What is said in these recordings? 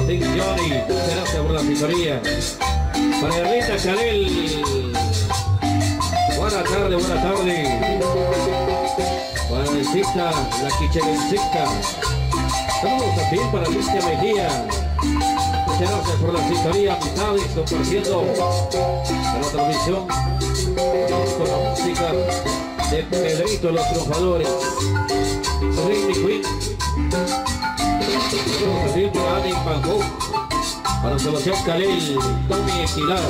Big Johnny, muchas gracias por la sintonía. Para Erlita Canel, buenas tardes, buenas tardes. Para Necita, la Quicherencita. Saludos también para Cristian Mejía. Muchas gracias por la sintonía, amistades, compartiendo la transmisión con la música de Pedrito los Triunfadores. Ritmy Queen. Saludos también para Ani Bangkok, para Sebastián Calel, Tommy Equilar,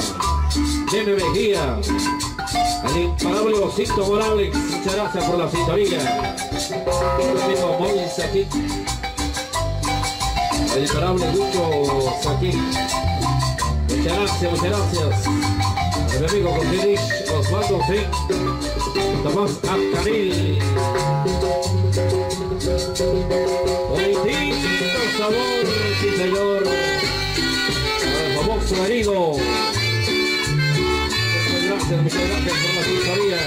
Neme Mejía, el imparable Osito Morales, muchas gracias por la sintonía. El mismo Mois aquí, el imparable Gucho Saquín, muchas gracias, muchas gracias. A mi amigo Contenich, Osvaldo C, Tomás Acanil. Bonitito sabor, sí señor. El famoso herido. Muchas gracias por la sintonía.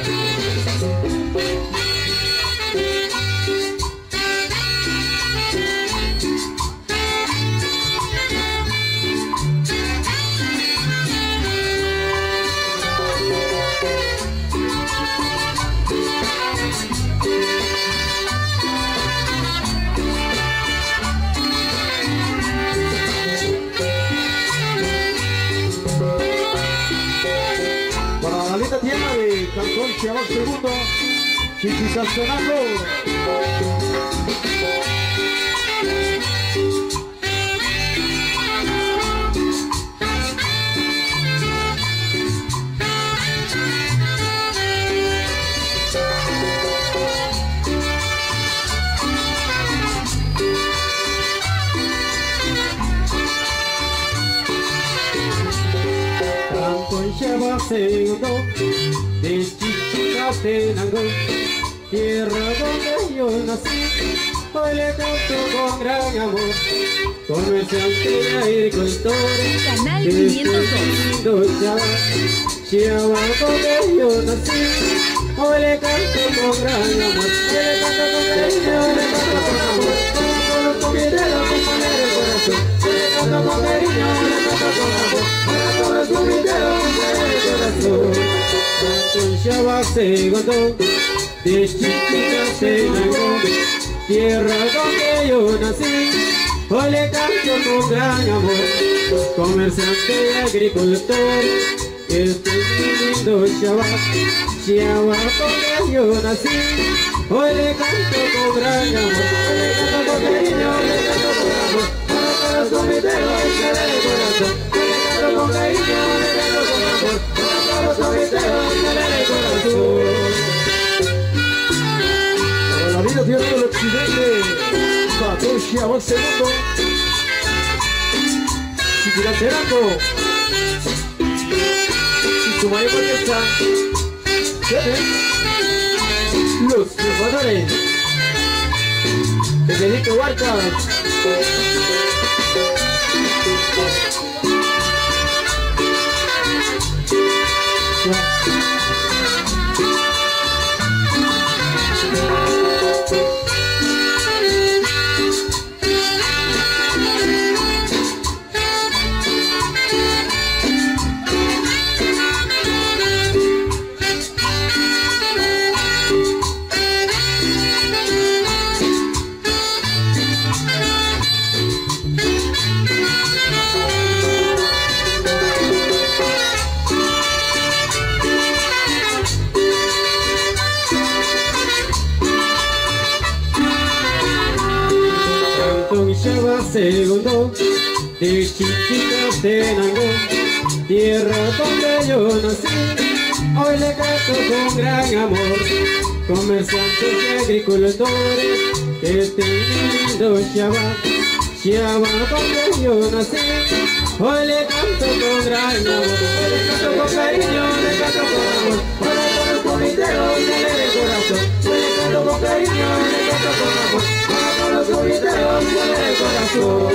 Tienda de Cantón Chiabac Segundo, Chichicastonaco. Cantón Chiabac Segundo, de Chichicastenango, tierra donde yo nací, hoy le canto con gran amor, comerciante y agricultores, Canal de 502. Chiabac donde yo nací, hoy le canto con gran amor, hoy le canto con cariño, le canto con amor, con mi dedo, con poner el corazón, hoy le canto con cariño, le canto con amor, con mi dedo, con poner el corazón. Cantón Chiabac Segundo, de Chichicastenango, tierra donde yo nací, hoy le canto con gran amor, comerciante y agricultor, este lindo Chiabac, Chiabac donde yo nací, hoy le canto con gran amor, hoy le canto con cariño, le canto con amor, para todos mis dedos en el corazón, hoy le canto con cariño, le canto con amor, para todos mis dedos en el corazón. Para la vida tierra del occidente, Cantón Chiabac Segundo, Chichicastenango, y su mayor majestad, los triunfadores, Federico Huarca. Chiabac Segundo, de Chichicastenango, tierra donde yo nací, hoy le canto con gran amor, comerciantes y agricultores, este lindo Chiabac, Chiabac donde yo nací, hoy le canto con gran amor, le canto con cariño, le canto con amor, para todos los comiteros del corazón, le canto con cariño, le canto con amor, para todos los comiteros del corazón.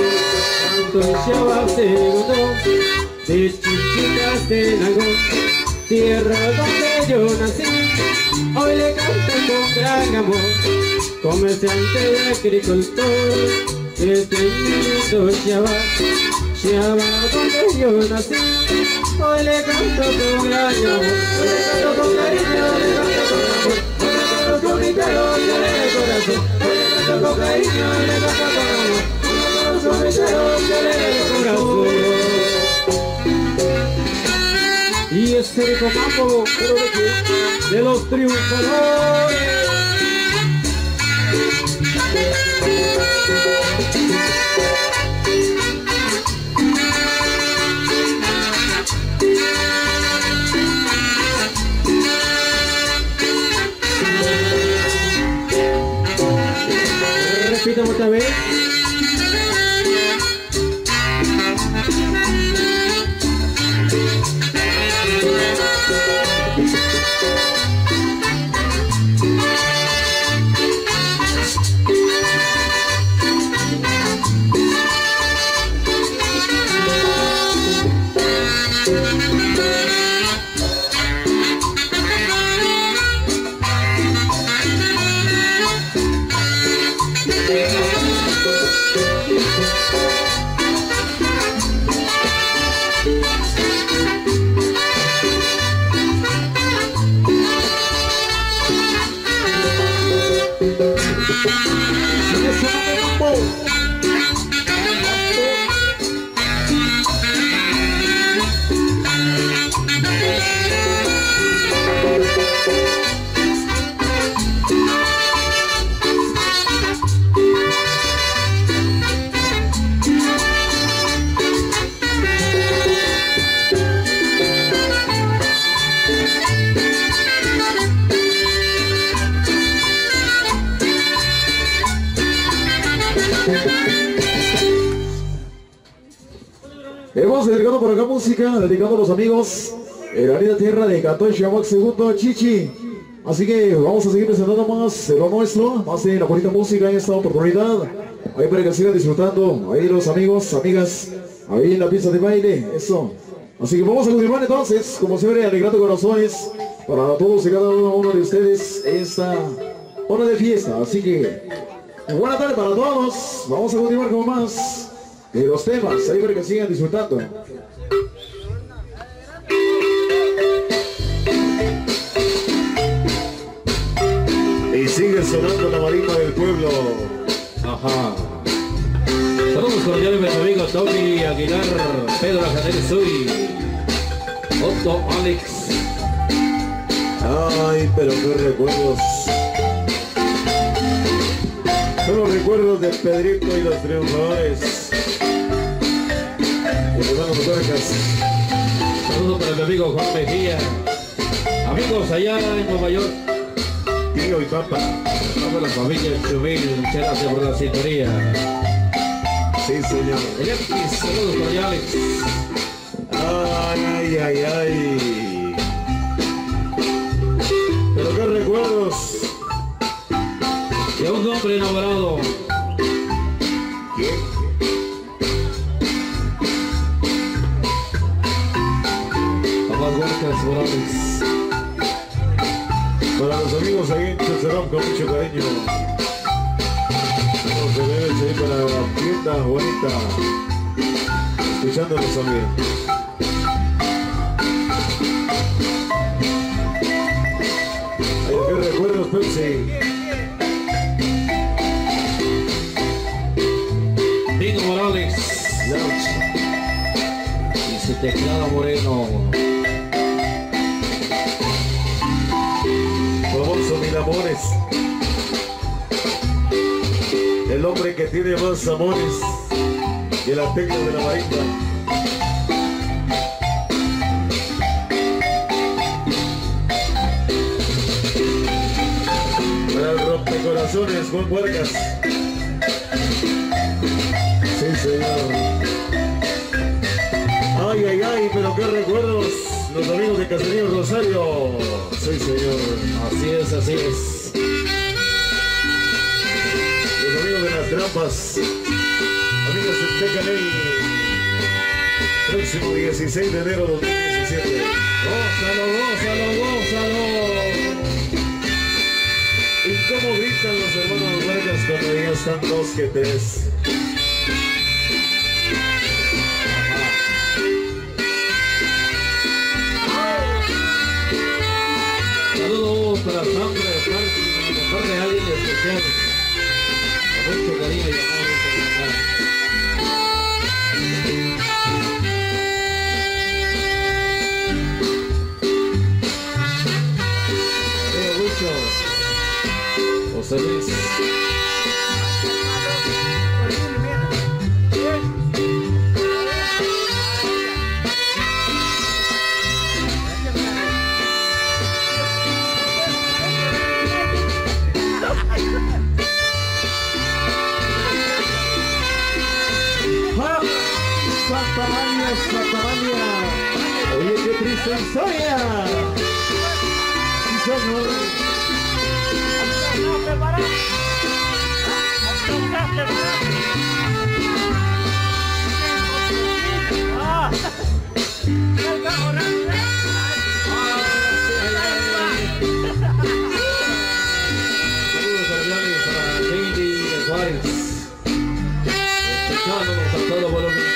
Cantón Chiabac Segundo, de Chichicastenango, tierra donde yo nací, hoy le canto con gran amor, comerciante y agricultor, este mundo se va donde yo nací. Hoy le canto con gran amor, hoy le canto con cariño, le canto con amor, hoy le canto con mi pelo y el corazón, hoy le canto con cariño, le canto con amor, hoy le canto con mi pelo y el corazón. Y este rico mambo, pero de los triunfadores. Repitamos otra vez. Hemos dedicado por acá música, dedicando a los amigos en la linda tierra de Cantón Chihuahua segundo Chichi. Así que vamos a seguir presentando más de lo nuestro, más de la bonita música en esta oportunidad. Ahí para que sigan disfrutando, ahí los amigos, amigas, ahí en la pista de baile, eso. Así que vamos a continuar entonces, como siempre, alegrando corazones para todos y cada uno de ustedes esta hora de fiesta. Así que buena tarde para todos, vamos a continuar con más de los temas, ahí para que sigan disfrutando. Y sigue sonando la marimba del pueblo. Ajá. Saludos cordiales mis amigos Tony Aguilar, Pedro Ajanel Sui, Otto Alex. Ay, pero qué recuerdos. Son los recuerdos de Pedrito y los triunfadores. Saludos para mi amigo Juan Mejía. Amigos allá en Nueva York. Tío y papá. Vamos a la familia Chumil, muchas gracias por la sintonía. Sí, señor. El X, saludos cordiales. Ay, ay, ay. Pero qué recuerdos. Y a un hombre enamorado. ¿Qué? Morales. Para los amigos ahí en Chazarón con mucho cariño. Vamos a ver ahí para la tienda bonita. Escuchándolos también. Ay, qué recuerdos, Pepsi. Dino Morales. Y su teclado moreno. Famoso Mil Amores, el hombre que tiene más amores que la tecla de la marimba. Para el rompecorazones, Juan Huercas. Sí, señor. Ay, ay, ay, pero qué recuerdos. Los amigos de Caserío Rosario. Sí, señor. Así es, así es. Los amigos de las trampas. Amigos de Tecaley. Próximo 16 de enero de 2017. Gózalo, gózalo, gózalo. ¿Y cómo gritan los hermanos Vargas cuando ya están 2 que 3? Soya. Sí, señor. Saludos cordiales para Cindy de Juárez. Escuchándonos a todo volumen.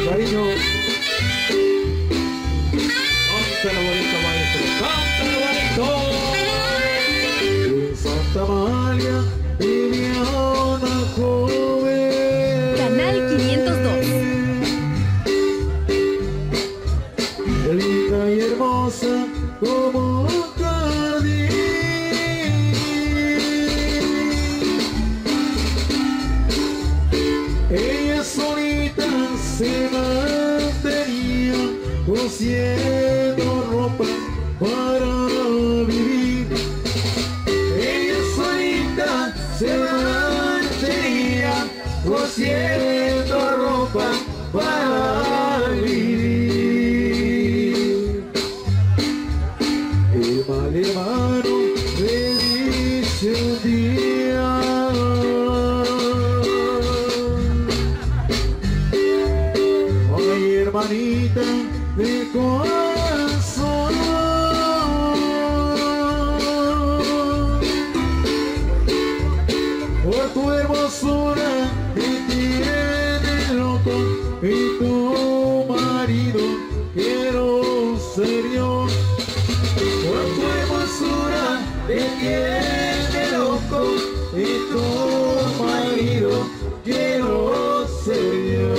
Cariño, Cántalo bonito, maestro. Cántalo bonito. en Santa María vivía una joven. Canal 502. Linda y hermosa como un jardín. Ella solita se mantenía cosiendo ropa para vivir. Ella solita se mantenía cosiendo ropa para vivir. El mal hermano le dice un día: ay, hermanita de corazón, por tu hermosura me tiene loco y tu marido quiero ser yo. Por tu hermosura me tiene loco y tu marido quiero ser yo.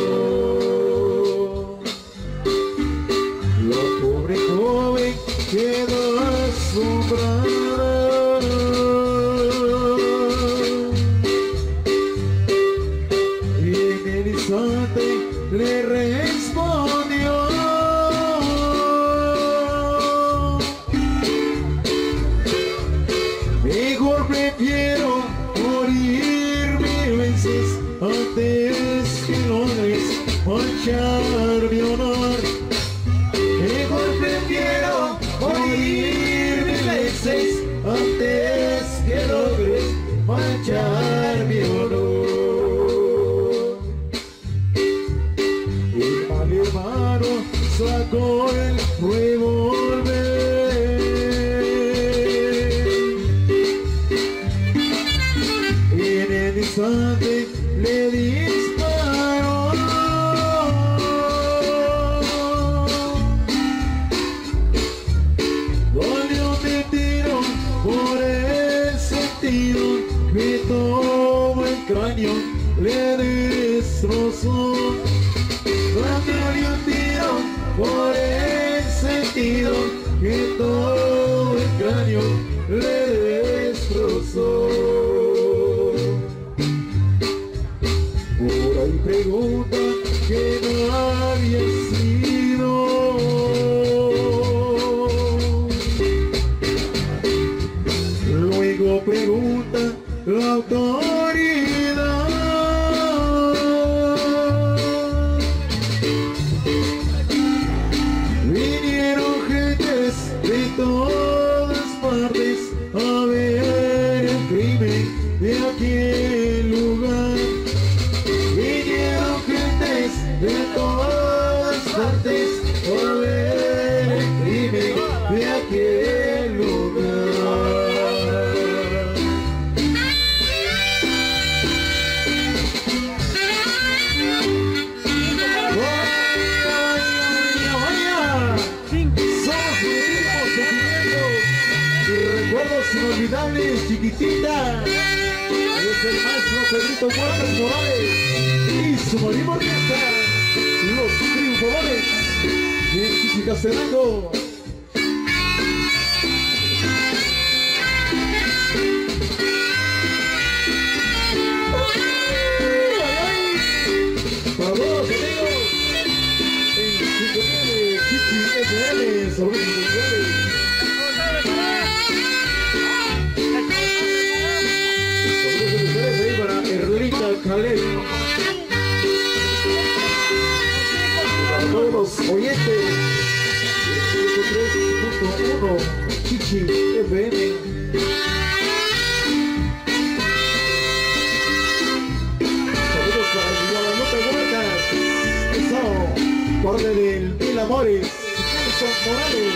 La pobre joven quedó asombrada. Y en el instante le respondió: mejor prefiero morir 1000 veces antes que logres manchar mi honor. Mejor prefiero morir 1000 veces antes que logres manchar mi honor. El mal hermano sacó el revólver y en el instante le disparó. Dolió de tiro por el sentido que todo el cráneo le destrozó. Dolió un tiro por el sentido que todo el cráneo le destrozó. Por ahí preguntan que no había sido. Luego pregunta la autoridad. Vinieron gentes de todas partes a ver el crimen de aquel lugar. Vinieron gentes de todas partes a ver el crimen de aquel lugar. Somos los mismos sentimientos y recuerdos inolvidables, chiquitita. Es el maestro Pedrito Huertas Morales y su marina orquesta, los triunfadores de Chichicastenango. saludos especiales. Saludos especiales ahí para Erlita Caleb. Para todos los oyentes. 103.1 Chichi FM. Saludos para Guadalupe Huertas. Eso, parte del Mil Amores, Nelson Morales.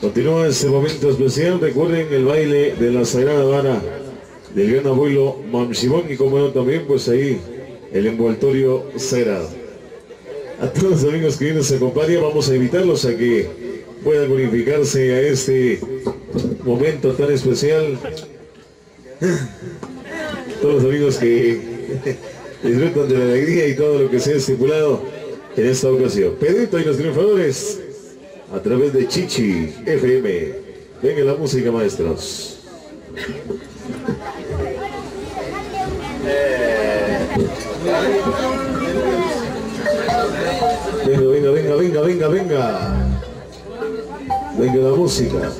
Continúa este momento especial. Recuerden el baile de la Sagrada Vara del gran abuelo Mamshibón, y como no también pues ahí el envoltorio sagrado. A todos los amigos que nos acompañan, vamos a invitarlos a que puedan unificarse a este momento tan especial. Todos los amigos que disfrutan de la alegría y todo lo que se ha estipulado en esta ocasión. Pedrito y los triunfadores a través de Chichi FM. Venga la música, maestros. Venga, venga, venga, venga, venga. Venga la música.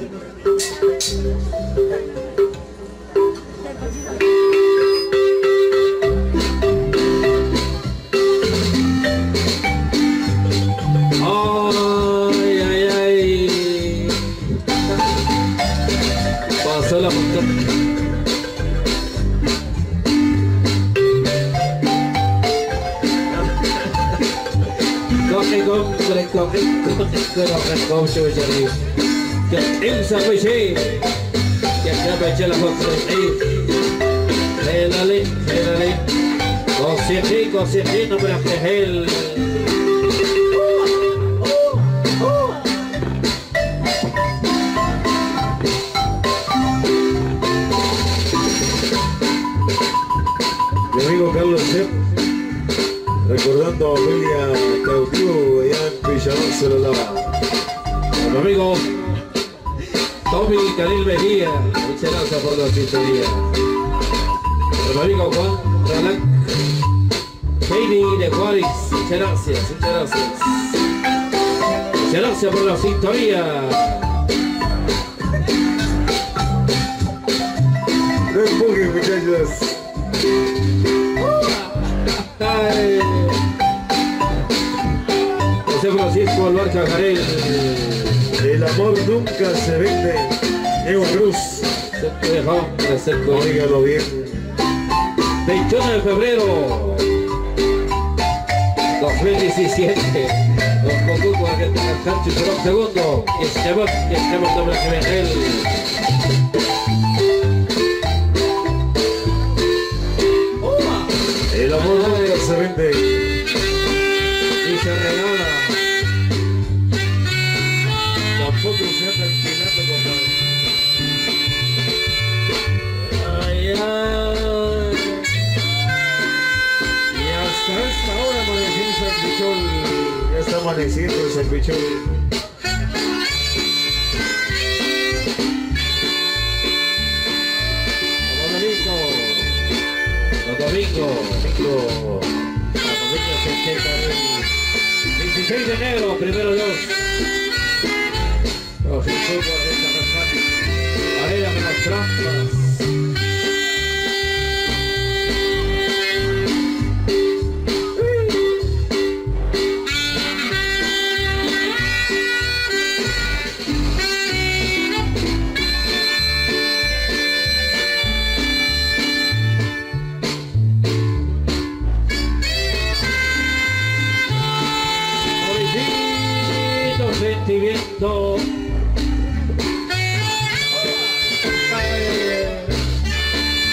Mi amigo Carlos Chep, recordando a Amelia Cautivo allá en Villamar se lo daba. Mi amigo Tommy Canil Mejía, muchas gracias por la sintonía. Mi amigo Juan Ralac Heidi de Juárez, muchas gracias, muchas gracias. Muchas gracias por la sintonía. No empujen, muchachos. Ay. José Francisco Albarca Jarel. El amor nunca se vende. Diego Cruz. Se te dejó crecer con Óigalo bien. 21 de febrero 2017. Los Cocuco Argentina Cancho y Perón segundo. Y Esteban doble que ven él. El amor nunca se vende. Y se regala. Tampoco se anda inclinando, compadre. Ay, ay. Y hasta esta hora amaneció en San Pichol. Ya está amaneciendo en San Pichol. Los domingos, la familia se enteca el 16 de enero, primero Dios. Los Jesús de esta persona, arreglan las trampas. sentimiento.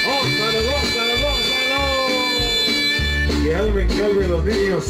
Gózalo, gózalo, gózalo. Que calmen los niños.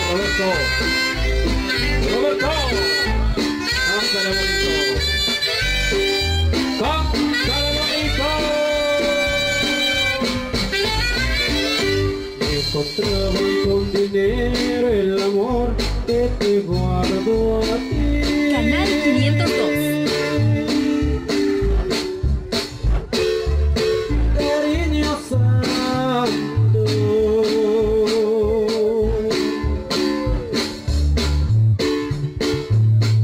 Roberto, cántale bonito, cántale bonito. Encontraban con dinero el amor que te guardo a ti. Canal 502. Cariño santo,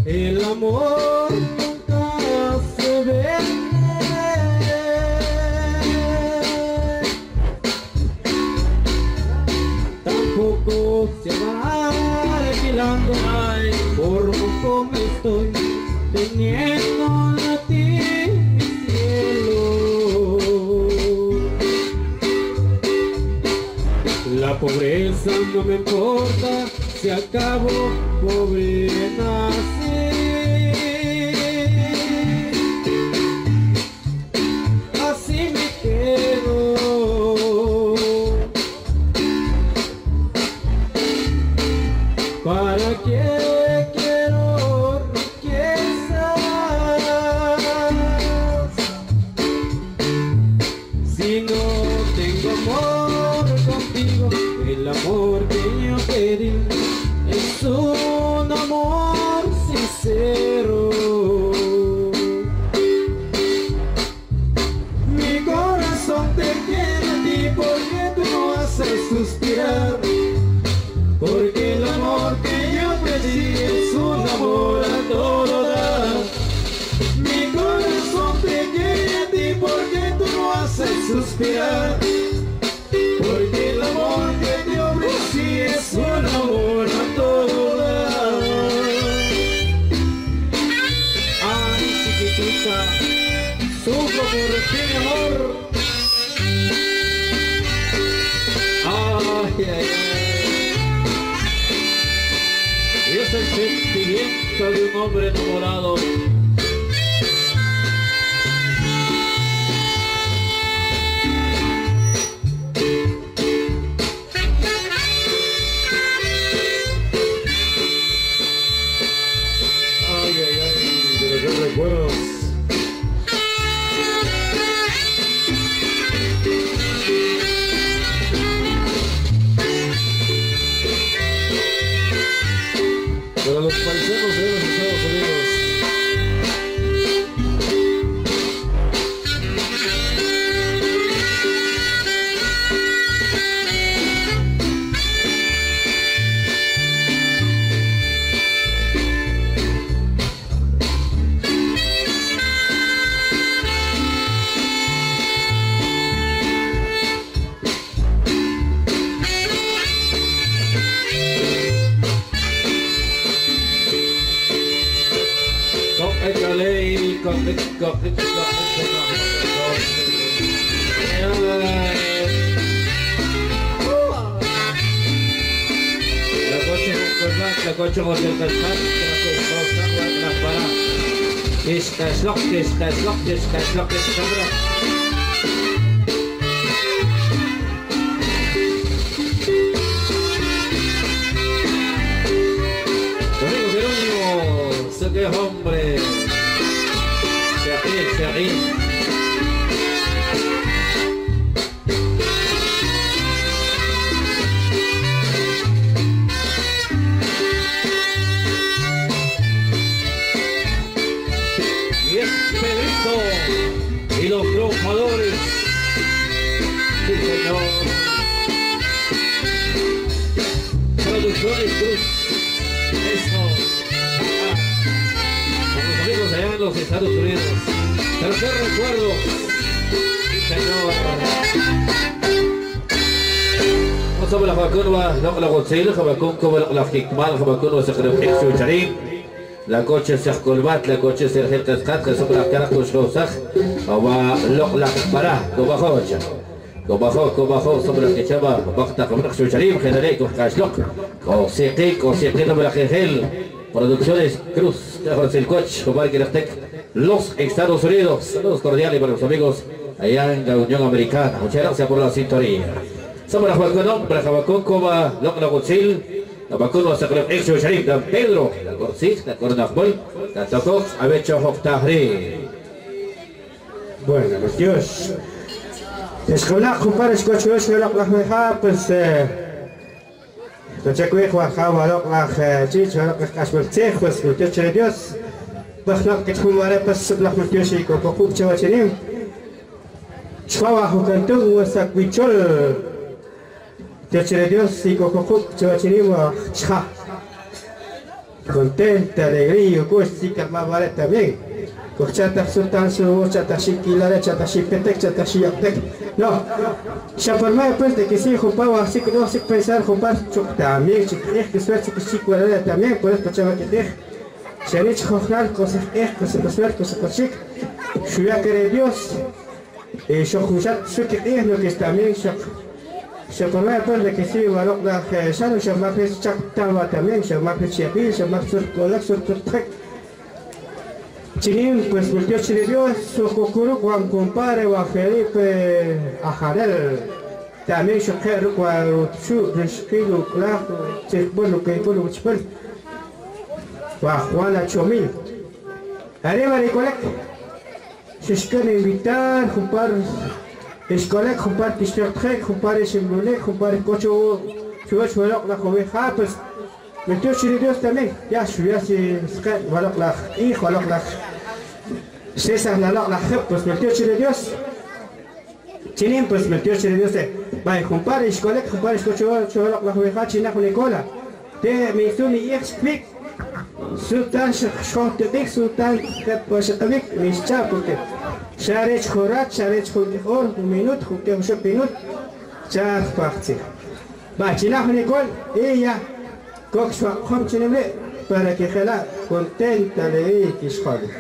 el amor nunca se vende, tampoco se va alquilando. Por poco me estoy teniendo a ti, mi cielo. La pobreza no me importa, si acabo pobre nací. Así me quedo. ¿Para qué quiero riquezas si no tengo amor contigo? El amor que yo pedí es un amor sincero. Mi corazón te quiere a ti porque tú no haces suspirar. Porque el amor que yo pedí es un amor a todo dar. Mi corazón te quiere a ti porque tú no haces suspirar. Porque el amor que te ofrecí es un amor a todo dar. Ay, chiquitita, sufro por ti, mi amor. Ay, ay, ay. Y es el sentimiento de un hombre enamorado. Ay, ay, ay, de los recuerdos. Para los paisanos de los Estados Unidos. La coche con el calzado, las para. Es lo que es qué hombre. Shahid. Y es Pedrito y los triunfadores. Sí, señor. Producciones Cruz. Eso. Con los amigos allá en los Estados Unidos. Tercer recuerdo. Sí, señor. وصل لخباكون ونقل غوتسيل خباكون كوب لخكمال خباكون وسخرب حكسو جريم لا كوتش سخ كلمات لا كوتش سخ تسقط خسوق لكرك وشلو سخ أو لقلق براه كوباخو صبر الكتابة وقت قبل خسو جريم خلاليك وحكاش لق كوسيقي قبل خيل Producciones Cruz, Carlos el coach, Omar Guerrero, los Estados Unidos. Saludos cordiales para los amigos allá en la Unión Americana. Muchas gracias por la sintonía. Somos la Juan para Jabacón, Coba, Locna Godzil, la Bacuno, Sacrep, Exo, Sharif, Dan Pedro, la Gorcís, la Cornafbol, la Tocó, Avecho, Hoftahri. Bueno, pues Dios. Es que la Jupar es coach, yo la Meja, pues. تشكويك وخاوة لقلق جيش ولقلق أشبر تيخ بس متشر ديوس بخلق كتكون وراء بس سبلق متشيك وبقوب شواتنين شخوا حكنتو وساك بيشول تشر ديوس يكو بقوب شواتنين وشخا contenta, alegría, gosto, carnaval também. Chata sultan su, chata shikilare, chata shipetek, chata shiaptek. No, ya por más pues de que sí, jupaba así que no sé pensar, jupar también, chiquillos que suerte que chicuela también, puedes pachar que te. Shanich jojal, cosas cosas suerte, cosas cochic. Shuya que Dios, shojujat, su que es lo que es también, se por más pues de que sí, valor la shano, se más pues chak talva también, se más pues chiapil, se más sur colak, sur trek. Chinín, pues volvió Chile Dios, su cocoro con compare a Felipe Ajarel. También yo quiero cuando su resquido, claro, bueno, que bueno, chipel. Va Juana Chomil. Arriba de colec. Se quiere invitar, compar, escolec, compar, distractrec, compar, simbolec, compar, cocho, chuelo, la joven, pues. Volvió Chile Dios también. Ya, subía si, voilà, la hijo, la. César la pues metió Chile Dios. Chilín pues metió Chile Dios. Vaya, compare, escolec, compare, escocho, la juventud china con Nicola. De mi su mi explic. Sultan Shontedik, Sultan Kapashtabik, mis chapote. Charech Horat, Charech Hor, un minuto, que un minuto. Char parti. Vaya, china con Nicola, ella, coxua, com chineme, para que jala contenta de Kishkali.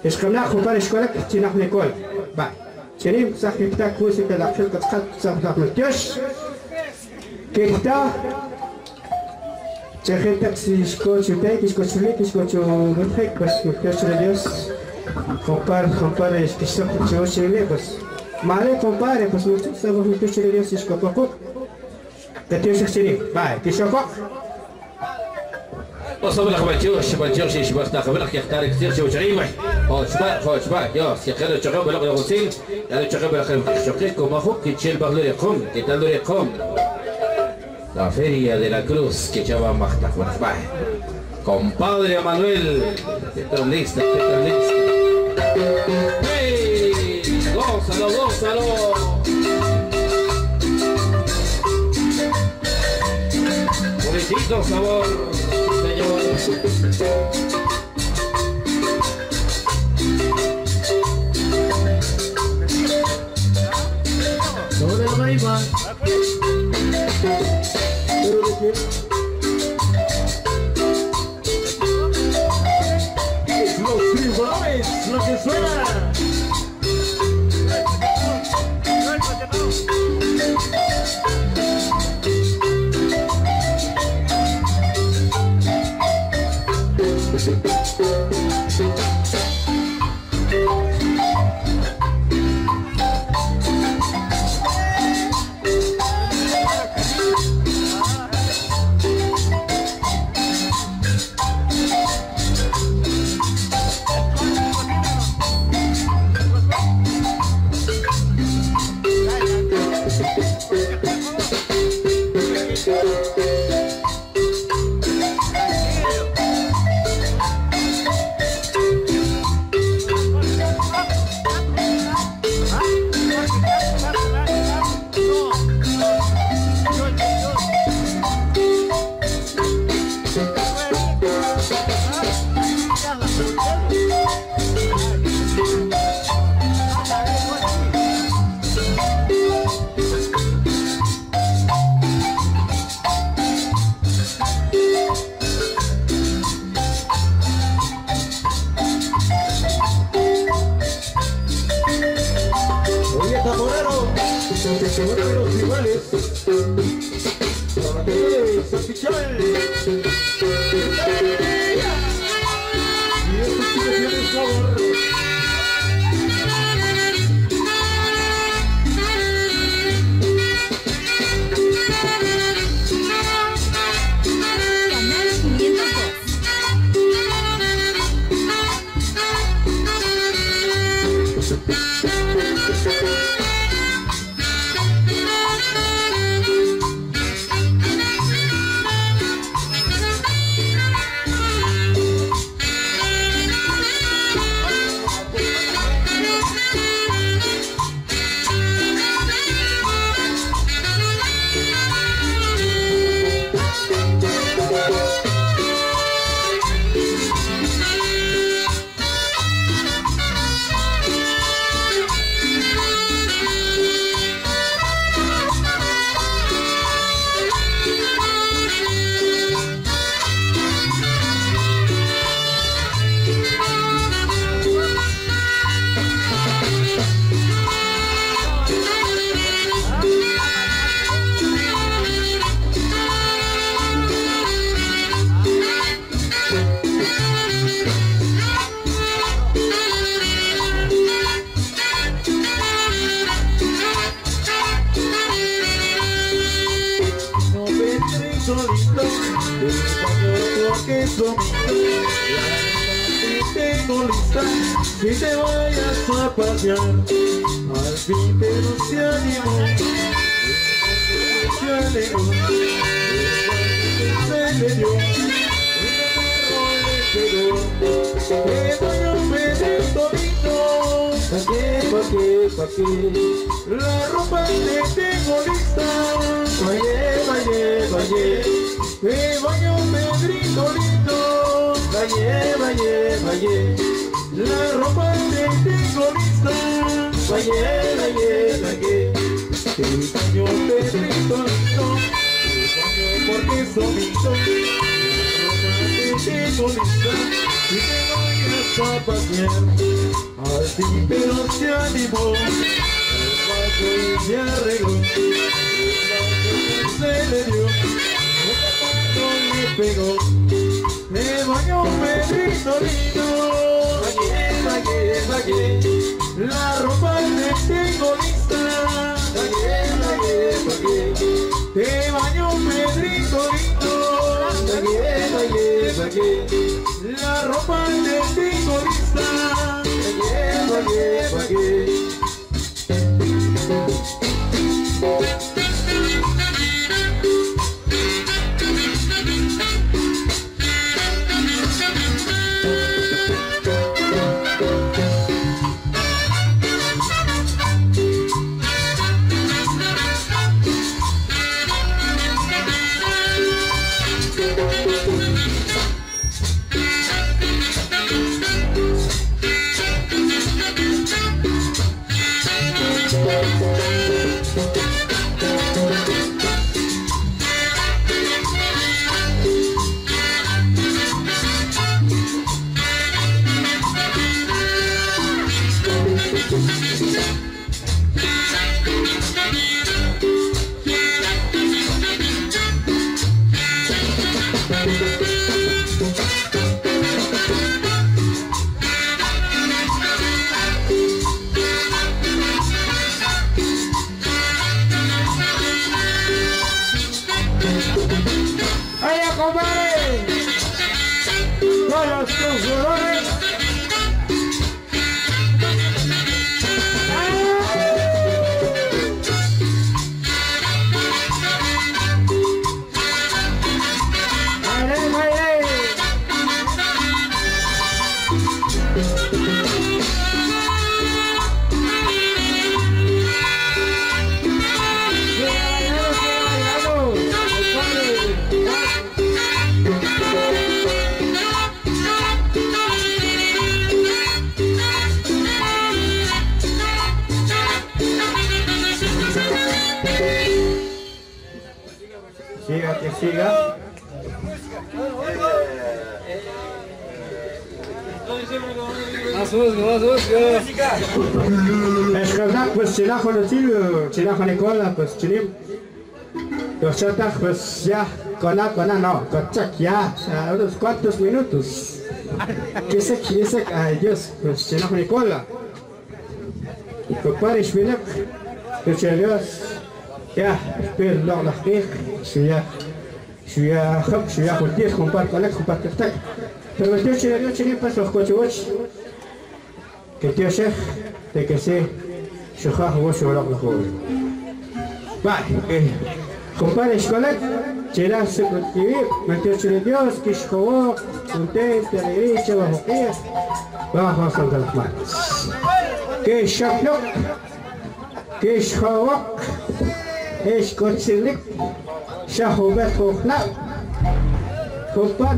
إيش كم نأخذ بارش كلك تناخ نقول با شريم صاحب بتاع كوسي كلا خل كتخل صاحب بتاع ملتش كيتا تخيل تاكسي شكوتش بتاعك شكوتش ليك شكوتش متخيك بس ملتش راديوس compare إيش كشوف شوش ليه بس ما عليه compare بس ملتش سبب ملتش راديوس إيش كوكو كتير شريم با كشوفك وصل لك بتشوش شباب تاخذ يختار كثير شو جريمه خو شباب يا سيخير تشغل بلغ الغسيل يعني تشغل بلغ شقيق ما خوك تشيل بغلو يقوم كتلو يقوم la feria de la cruz que ya va más tarde compadre Manuel petrolista hey gózalo bonito sabor sobre la marimba. Los tiburones, lo que suena. ficción. Y esto sigue siendo un sabor. Si te vayas a pasear, al fin pero se animó, se alegó, se le dio, el perro le pegó, que vaya un pedito lindo, pa' qué, la ropa te tengo lista, vaya, que vaya un pedrito lindo, vaya. La ropa te tengo lista, vaya, que baño pedrito lindo, porque solito, la ropa te tengo lista, y te vayas a pasear, al fin pero se animó, el paso y se arregló, se le dio, un le pegó, me bañó un pedrito lindo. La ropa te tengo lista, te baño un pedrito lindo, la ropa te tengo lista, siga. Escaldar pues chilajo no tilo, chilajo Nicola pues chilim. Los chatas pues ya no, cochac ya, unos cuantos minutos. ¿Qué sé, ay Dios, pues se nos Nicola. Compadre, Schwilek, que Dios, ya, pero no la fe, شوية خب شوية خلتيش كومبار كونك كومبار كفتك تبغى تشيل تشيل بس وخوش وش كتير شيخ تكسي شخاه وش ولا خول بعد كومبار إشكالك تشيل سكوتي ما تشيل ديوس كيش خوا كنتين تريش وهقية باه خاصة الأحمر كيش شكلك كيش خوا إيش كتسلك Chahoubet Hochlau.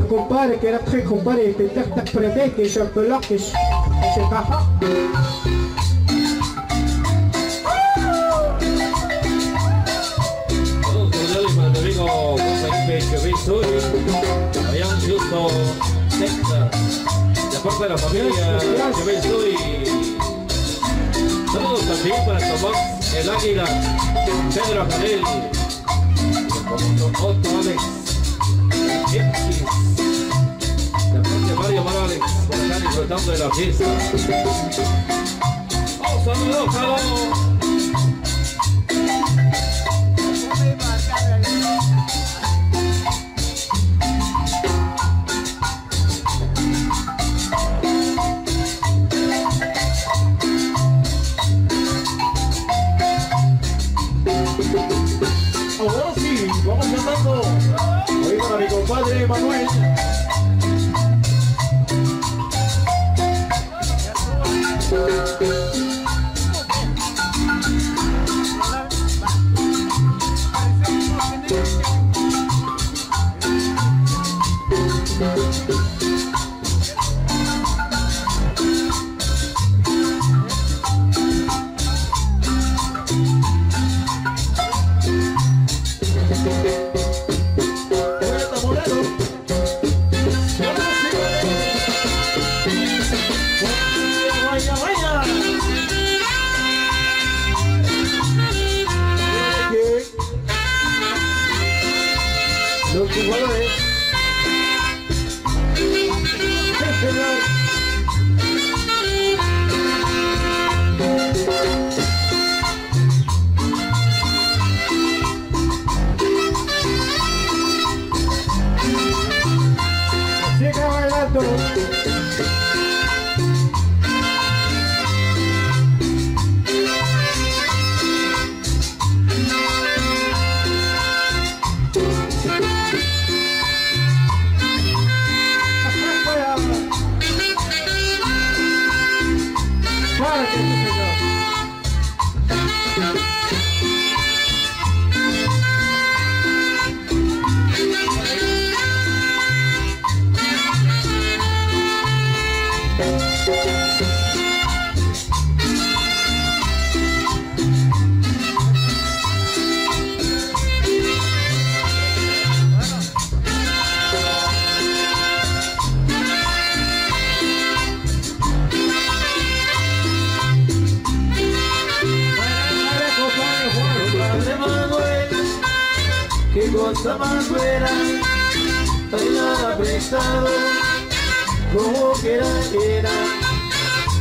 Compare, que era très comparé, peut-être prévé que je peux là, que je sais pas. Saludos cordiales para mi amigo José Pecho Soy, allá en Houston, Texas, de parte de la familia Chevy Soy. Saludos también para Tomás el Águila, Pedro Janel. Otto Alex X de parte de Mario Morales por acá disfrutando de la fiesta. ¡Oh, saludos, saludos! Ahora sí, vamos cantando. Hoy para mi compadre Manuel. Qué cosa más buena, bailar prestado, como quiera,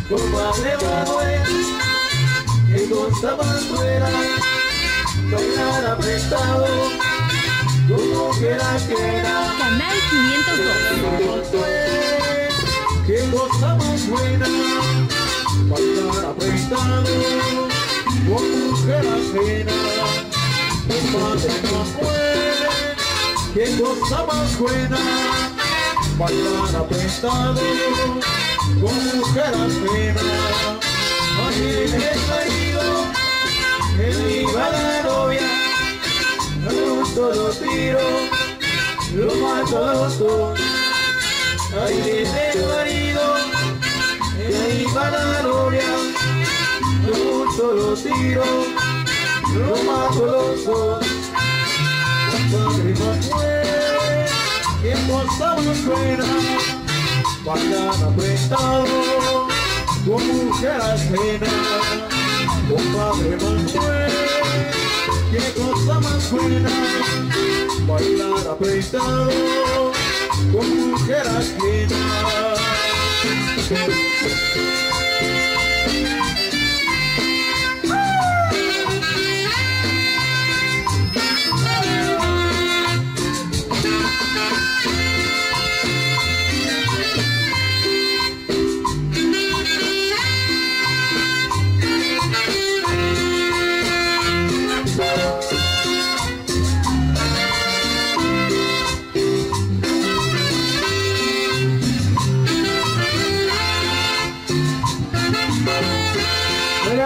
compadre Manuel. Qué cosa más buena, bailar prestado, como quiera. Canal 502. Qué cosa más buena, bailar prestado, como mujer ajena. Compadre Manuel, qué cosa más buena, bailar apretado con mujer ajena. Ayer el marido, él iba la novia, a un solo tiro, lo mató a los dos. Ayer el marido, él iba la novia, a un solo tiro, lo mato los dos. Compadre Manuel, qué cosa más buena, bailar apretado con mujer ajena. compadre Manuel, qué cosa más buena, bailar apretado con mujer ajena.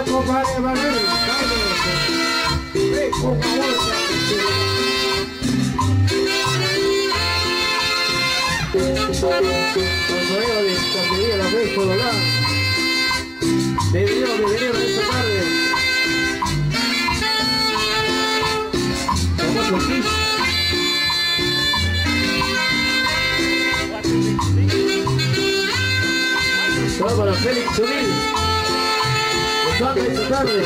Compadre Manuel, ven, por favor. Consejo de conseguir la vez por hablar. Bienvenido esta tarde. Vamos con Kish. Todo para Félix Unil. Esta tarde.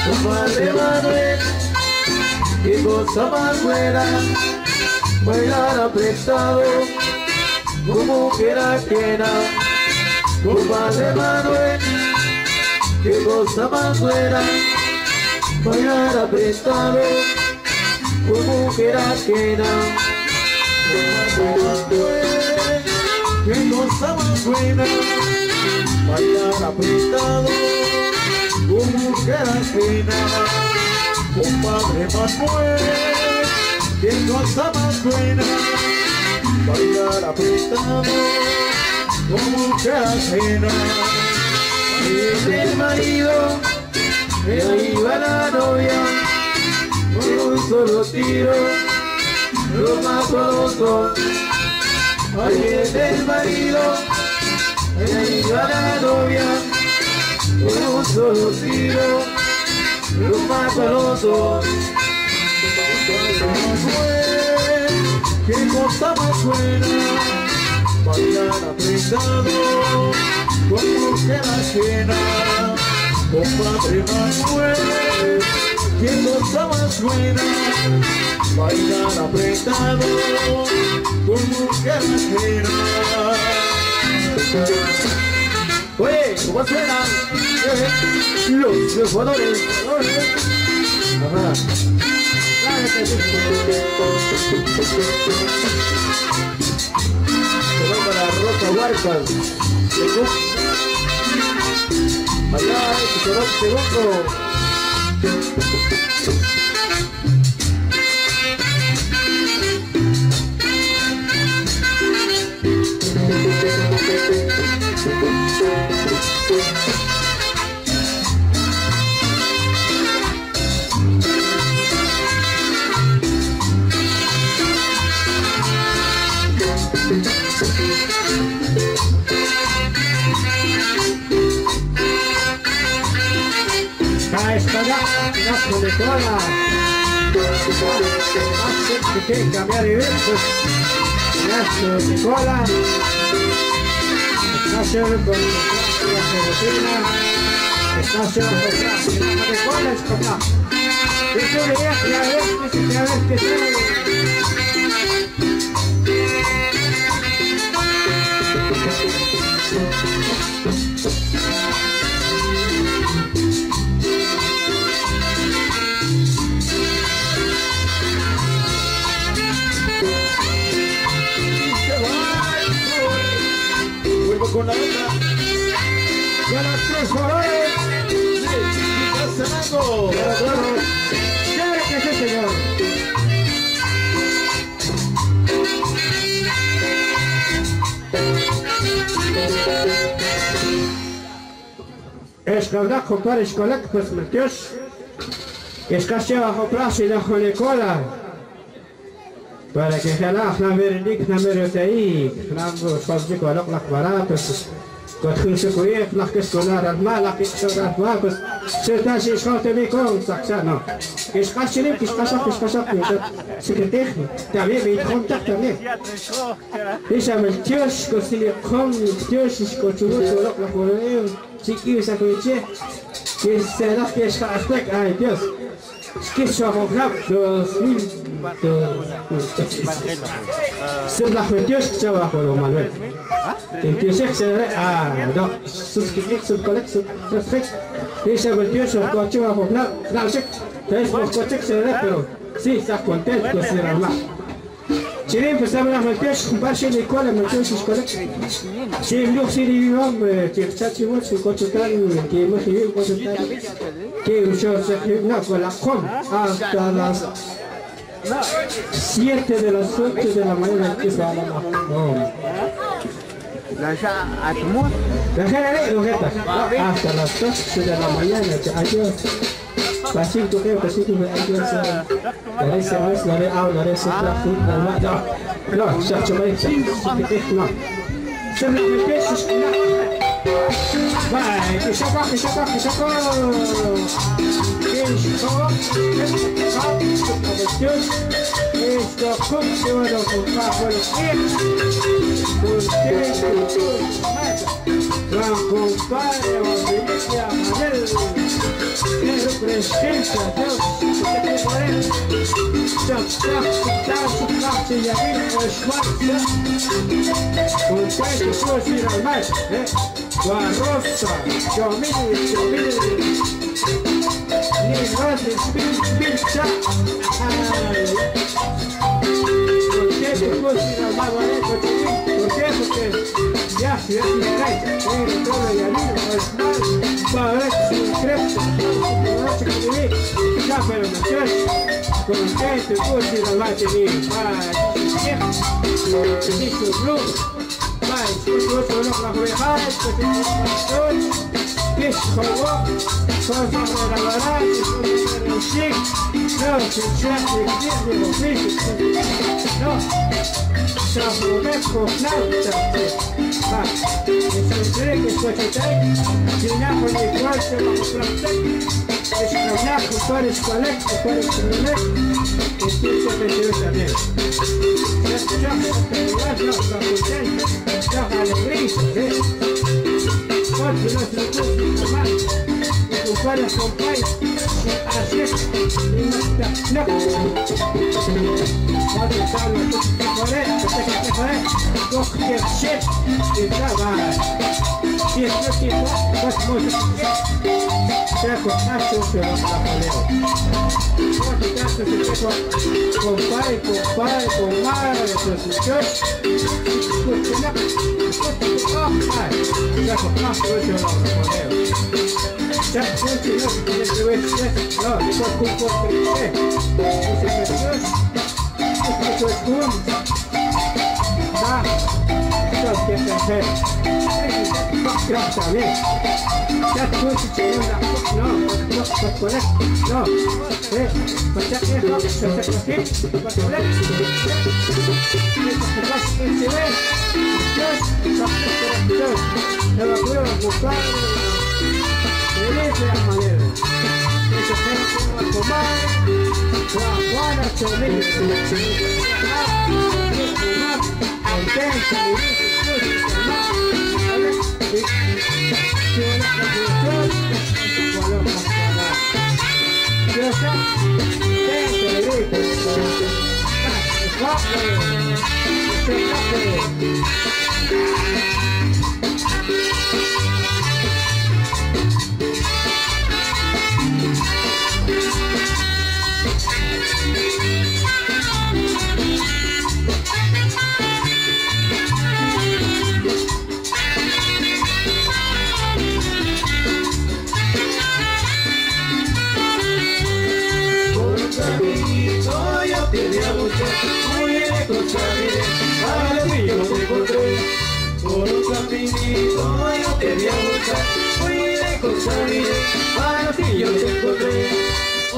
Compadre Manuel, qué cosa más buena, bailar apretado como quiera ajena. Compadre Manuel, qué cosa más buena, bailar apretado como quiera ajena. Compadre Manuel, qué cosa más buena, bailar apretado como quiera ajena. Compadre Manuel, qué cosa más buena, bailar apretado como que ajena. Ahí el marido, ahí va la novia, con un solo tiro lo mató a los dos. Ahí el marido, ahí va la novia, con un solo tiro lo mató a los dos. Qué cosa más buena, bailar apretado como mujer ajena. Compadre Manuel, qué cosa más buena, bailar apretado como mujer ajena. Oye, ¿cómo suenan los jugadores? Ajá. Se va para Rosa Huarcas. Allá se va el segundo. Gasto de cola. Más que cambiar de ver, pues gasto de cola. Espacio con la rutina. Espacio de cola es como. Esto debería ver que se con la otra, con las tres jugadores de Casanango. Claro que sí, señor. Escaldar, compadre, escolar, pues metiós. Escaseaba comprar y la jolecola. para que jalas na verendik na merotei na fazia com a loja baratas quando se conhece lá que escolar as malas que escolar as malas se está se escolta bem com saxano que escasse nem que escasse se que tem também bem contato também isso é mas Deus que se com Deus que continua com a correio se que isso acontece que será que escasse ai Deus que só vou dos c'est la recherche que ça va pour le manuel. Et puis c'est donc souscrire ce collègue ce truc et ça veut dire sur quoi tu vas pour là c'est pour quoi tu c'est là si ça compte que c'est là tu viens pour savoir la recherche on va chez l'école la recherche ce collègue c'est une lourde série d'hommes qui ça tu vois c'est quand tu t'as qui est motivé quand tu t'as qui est une chose non voilà comme hasta las 7 de las 8 de la mañana que se va a hasta las 8 de la mañana adiós pasito que pasito adiós la SMS la de out la de set la food no cherche pas no c'est le pêche vai que chapa esto como lo comparo gran compadre Valeria Manel que representa a Deus e a vida contente por ir ao mais com a roça Pincha contente por ir ao mais porque ya se ve todo y arriba para ver si crece ya pero contente por ir al más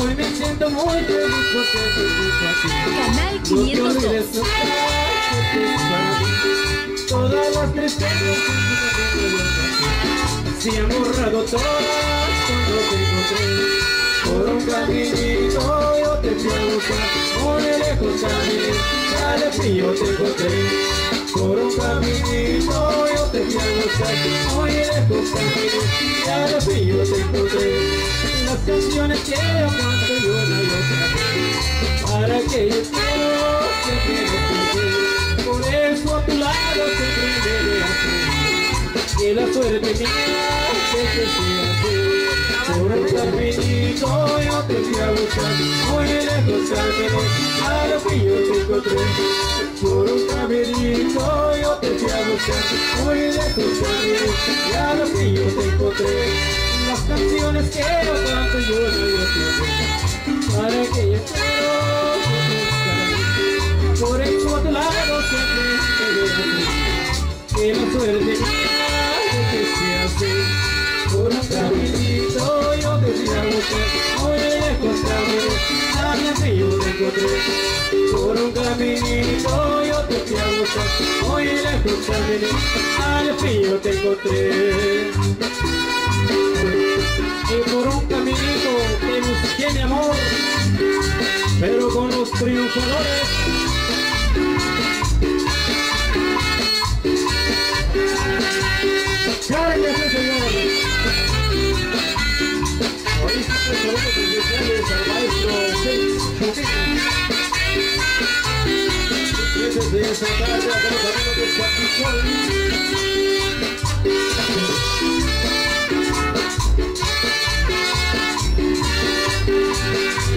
Hoy me siento muy feliz porque te junto a ti. Canal No te olvides 502. nunca que es para mí. Todas las tristezas se han borrado todas cuando te encontré. Por un caminito yo te fui a buscar, muy lejos caminé, cada frío te encontré. Por un caminito yo te fui a buscar, muy lejos caminé, cada frío te encontré. Las canciones que yo canto y una y otra vez, para que yo quiero siempre recordar. Por eso a tu lado siempre debe hacer, que la suerte mía que sea así. Por un caminito yo te fui a buscar, muy lejos caminé, a lo que yo te encontré. Por un caminito yo te fui a buscar, muy lejos caminé, a lo que yo te encontré. Las canciones que yo canto yo no yo te vez, para que yo quiero estar. Por eso a tu lado siempre te veré, que la suerte mía que sea así. Por un caminito yo te fui a buscar, muy lejos caminé, a lo que yo te encontré. Por un caminito yo te fui a buscar, muy lejos caminé, a lo que yo te encontré. Y por un caminito que nos tiene amor, pero con los triunfadores. ¡Claro que sí, señor! Ahorita pues saludos especiales al maestro Félix Chutín. Desde esta tarde a los amigos de Capitol.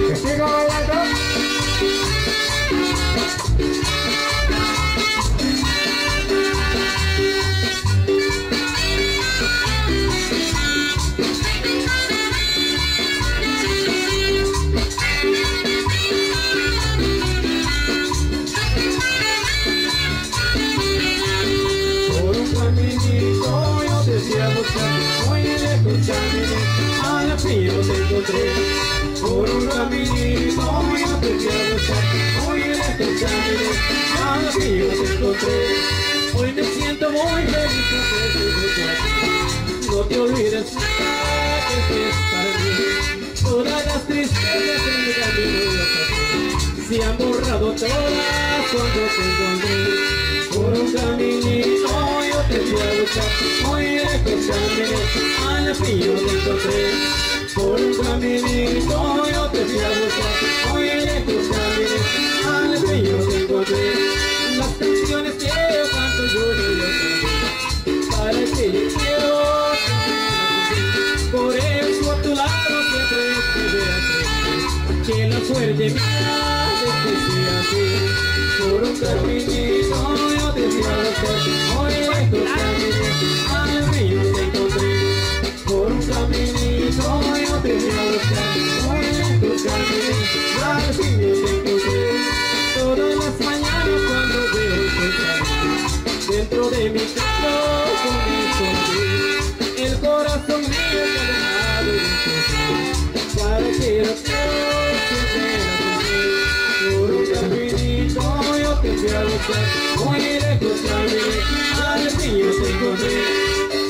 ¡Que siga bailando! Por un caminito yo te fui a buscar, muy lejos caminé, a la frío te encontré. Por un caminito yo te fui a buscar, muy lejos caminé, a la frío te encontré. Hoy me siento muy feliz porque te junto a ti. No te olvides nunca que es para mí. Todas las tristezas en mi camino yo pasé, se han borrado todas cuando te encontré. Por un caminito yo te fui a buscar, muy lejos caminé, a la frío te encontré. Por un caminito yo te fui a buscar, muy lejos caminé, a la frío te encontré. Las canciones que yo canto yo no lo canto, para que yo quiero sentir. Por eso a tu lado siempre te veré, que la suerte mía es que sea así. Por un caminito yo te fui a buscar, muy lejos caminé, al río te encontré. Por un caminito yo te fui a buscar, muy lejos caminé, al río te encontré. Todas las mañanas cuando veo el sol dentro de mi corazón me escondí, el corazón mío que ha dejado de sufrir, para que lo quiero siempre así. Por un caminito yo te fui a buscar, muy lejos caminé, al río te encontré.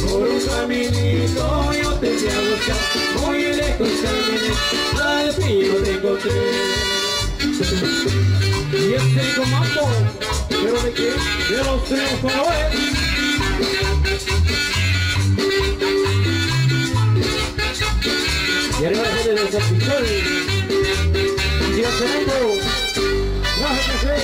Por un caminito yo te fui a buscar, muy lejos caminé, al río te encontré. Y este comando, pero de qué, de los triunfadores. Y arriba la gente del Capitol. Sigan sonando. ¡Bájate!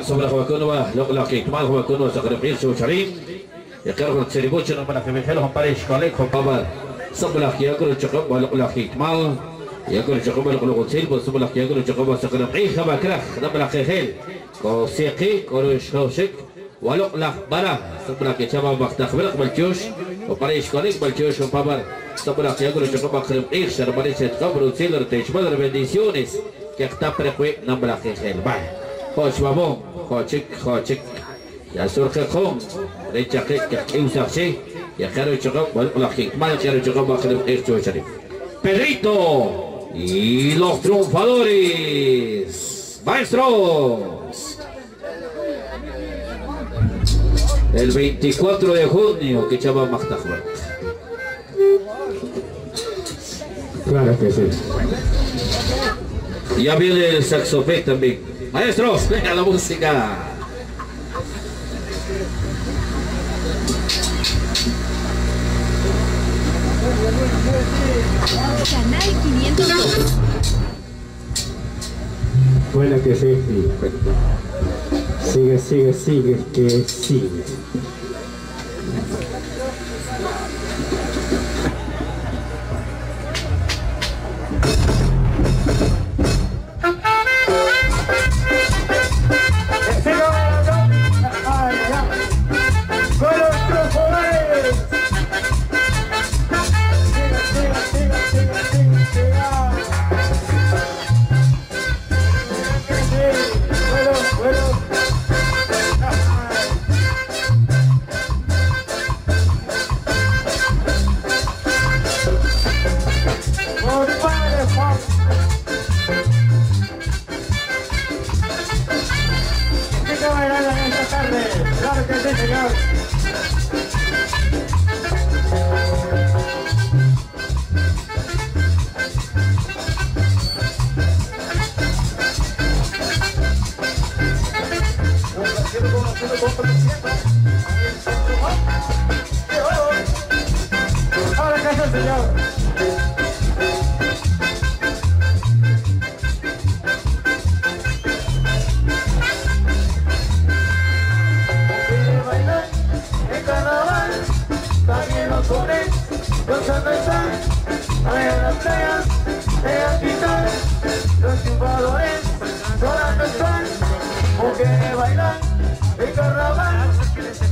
sobre la Jovaconova, la que tomaba Jovaconova, se refiere a Charín, y a cargo de Seribucho, no para que me jalo, para el Escalec, con Pabal, sobre la que hago el Chocobo, la que tomaba, y hago el Chocobo, con el Silbo, sobre la que hago el Chocobo, se refiere a Bacra, no para que gel, con Sequi, con el Shosek, o la Bara, sobre la que echaba Bactabel, con el Chosh, o para el Escalec, con el Chosh, con Pabal, sobre la que hago el Chocobo, con el Ix, se refiere a Cobro, Silver, Techmother, bendiciones, que está prejué, no para que gel, vaya. Hoş babam, hoçik, ya surge con, recha que usa así, ya quiero chocar, la hikmah quiero chocar bajo el hecho de Sharif. Pedrito y los triunfadores, maestros. El 24 de junio que echaba Magdahua. Claro que sí. Ya viene el saxofón también. Maestros, venga la música. Canal 502. Bueno que sí. Sigue, que sigue.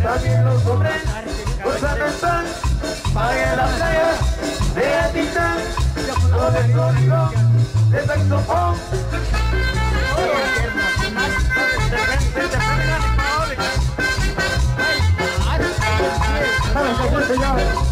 También los hombres gozando están, paguen la playa de Atitán, con el sonido de saxofón. Señor.